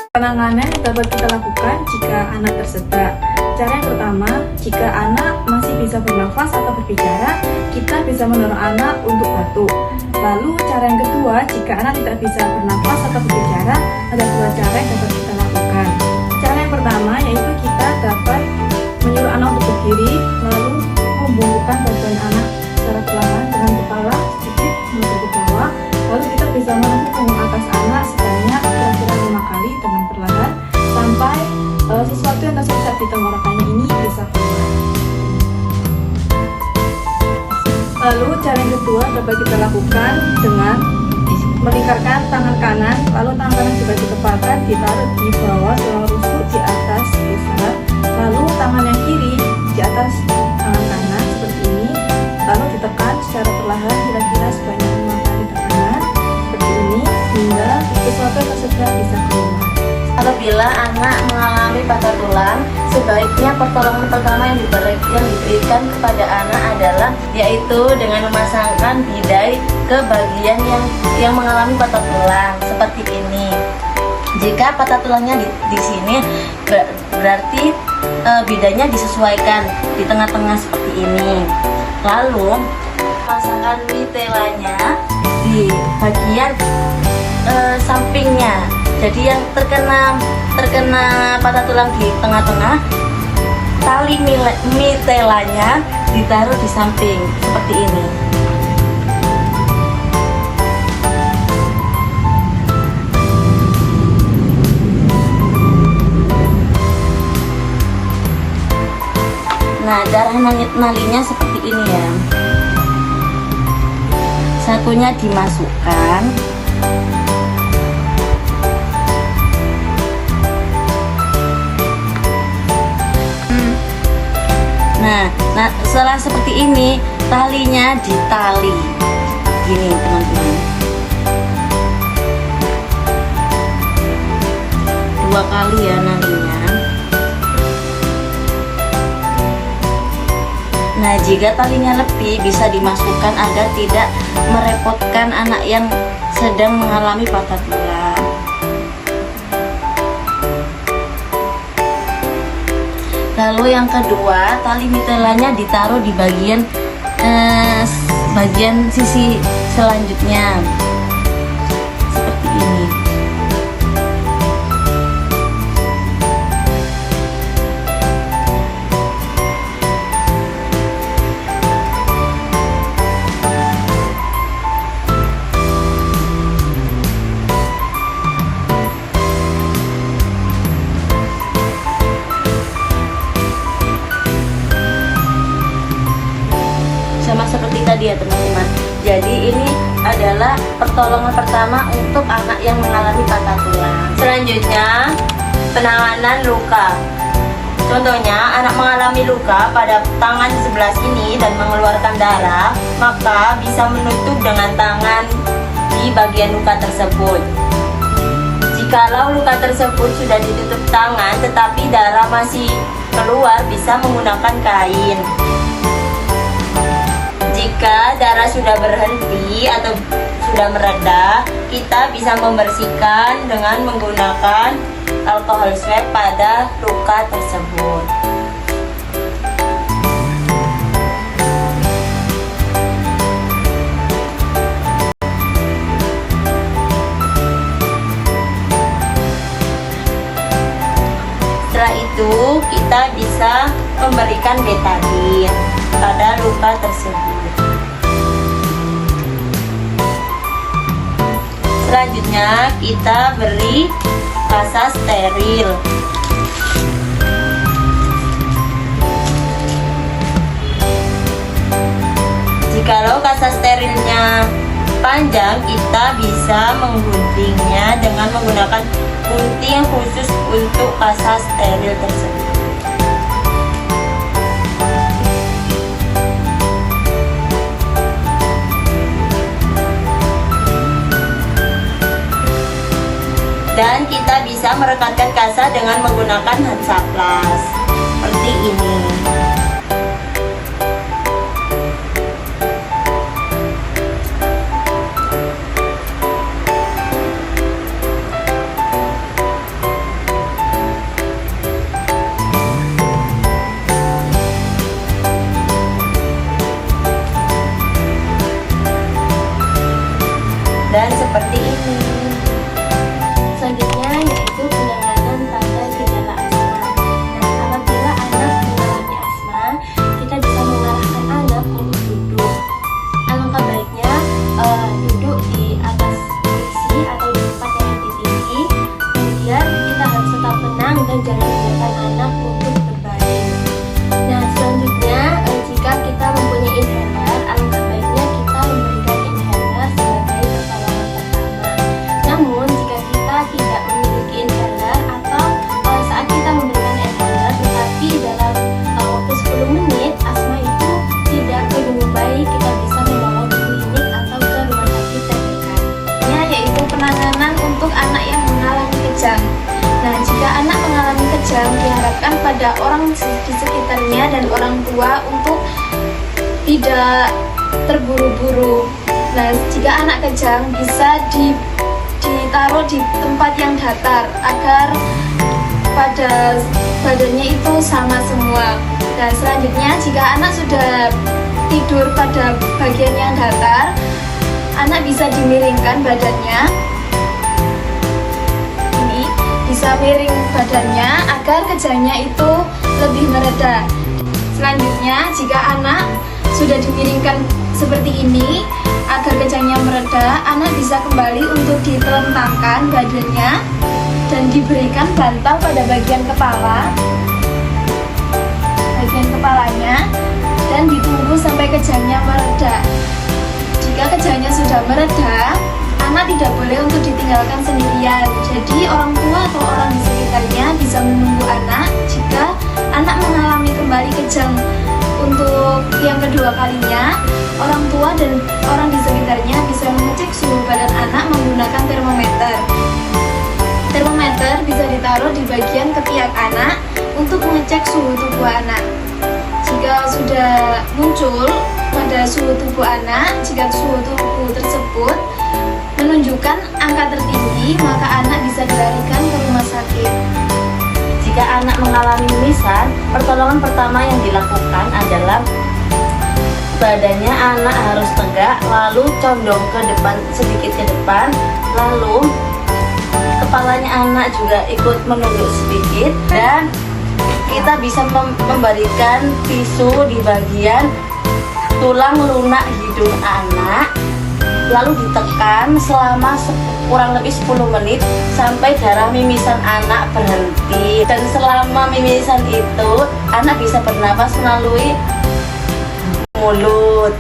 Penanganan yang dapat kita lakukan jika anak tersedak. Cara yang pertama, jika anak masih bisa bernafas atau berbicara, kita bisa mendorong anak untuk batuk. Lalu cara yang kedua, jika anak tidak bisa bernafas atau berbicara, ada dua cara yang dapat kita lakukan. Cara yang pertama yaitu kita dapat menyuruh anak untuk berdiri, lalu membungkukkan badan anak secara perlahan dengan kepala sedikit menuju ke bawah. Lalu kita bisa menepuk punggung atas anak sebanyak kira-kira 5 kali dengan perlahan sampai sesuatu yang tersisa di tenggorokannya ini bisa keluar. Lalu cara yang kedua dapat kita lakukan dengan melingkarkan tangan kanan, lalu tangan kanan juga ditempatkan ditaruh di bawah tulang rusuk di atas pusat, lalu tangan yang kiri di atas tangan kanan seperti ini, lalu ditekan secara perlahan kira-kira sebanyak 5 kali tekanan seperti ini hingga sesuatu yang tersedak bisa keluar. Apabila anak mengalami patah tulang, sebaiknya pertolongan pertama yang diberikan kepada anak adalah yaitu dengan memasangkan bidai ke bagian yang mengalami patah tulang seperti ini. Jika patah tulangnya di sini berarti bidainya disesuaikan di tengah-tengah seperti ini. Lalu pasangkan mitelanya di bagian sampingnya. Jadi yang terkena patah tulang di tengah-tengah, tali mitelanya ditaruh di samping seperti ini. Nah, darah nalinya seperti ini ya. Satunya dimasukkan. Nah, setelah seperti ini, talinya ditali gini teman-teman, 2 kali ya nalinya. Nah, jika talinya lebih bisa dimasukkan agar tidak merepotkan anak yang sedang mengalami patah tulang. Lalu yang kedua, tali mitelanya ditaruh di bagian sisi selanjutnya seperti ini. Sama seperti tadi ya teman-teman. Jadi ini adalah pertolongan pertama untuk anak yang mengalami patah tulang. Selanjutnya, penanganan luka. Contohnya, anak mengalami luka pada tangan sebelah sini dan mengeluarkan darah, maka bisa menutup dengan tangan di bagian luka tersebut. Jikalau luka tersebut sudah ditutup tangan tetapi darah masih keluar, bisa menggunakan kain. Jika darah sudah berhenti atau sudah mereda, kita bisa membersihkan dengan menggunakan alkohol swab pada luka tersebut. Setelah itu, kita bisa memberikan betadin pada luka tersebut. Selanjutnya kita beri kasa steril. Jikalau kasa sterilnya panjang, kita bisa mengguntingnya dengan menggunakan gunting khusus untuk kasa steril tersebut. Dan kita bisa merekatkan kasa dengan menggunakan Hansaplast seperti ini. agar jangan membiarkan anak untuk berbaring. Nah, selanjutnya jika kita mempunyai inhaler, alangkah baiknya kita memberikan inhaler sebagai pertolongan pertama. Namun jika kita tidak memiliki inhaler atau saat kita memberikan inhaler tetapi dalam waktu 10 menit asma itu tidak bertumbuh baik, kita bisa membawa ke klinik atau ke rumah sakit terdekat. Yaitu penanganan untuk anak yang mengalami kejang. Nah, jika anak mengalami kejang, diharapkan pada orang di sekitarnya dan orang tua untuk tidak terburu-buru. Nah, jika anak kejang bisa ditaruh di tempat yang datar agar pada badannya itu sama semua. Dan selanjutnya, jika anak sudah tidur pada bagian yang datar, anak bisa dimiringkan badannya. Ini bisa miring badannya agar kejangnya itu lebih mereda. Selanjutnya, jika anak sudah dimiringkan seperti ini agar kejangnya mereda, anak bisa kembali untuk ditelentangkan badannya dan diberikan bantal pada bagian kepalanya dan ditunggu sampai kejangnya mereda. Jika kejangnya sudah mereda, anak tidak boleh untuk ditinggalkan sendirian. Jadi orang tua atau orang di sekitarnya bisa menunggu anak jika anak mengalami kembali kejang untuk yang kedua kalinya. Orang tua dan orang di sekitarnya bisa mengecek suhu badan anak menggunakan termometer. Termometer bisa ditaruh di bagian ketiak anak untuk mengecek suhu tubuh anak. Jika sudah muncul pada suhu tubuh anak, jika suhu tubuh tersebut menunjukkan angka tertinggi, maka anak bisa dilarikan ke rumah sakit. Jika anak mengalami mimisan, pertolongan pertama yang dilakukan adalah badannya anak harus tegak, lalu condong ke depan, sedikit ke depan, lalu kepalanya anak juga ikut menunduk sedikit, dan kita bisa memberikan tisu di bagian tulang lunak hidung anak, lalu ditekan selama kurang lebih 10 menit sampai darah mimisan anak berhenti. Dan selama mimisan itu anak bisa bernapas melalui mulut.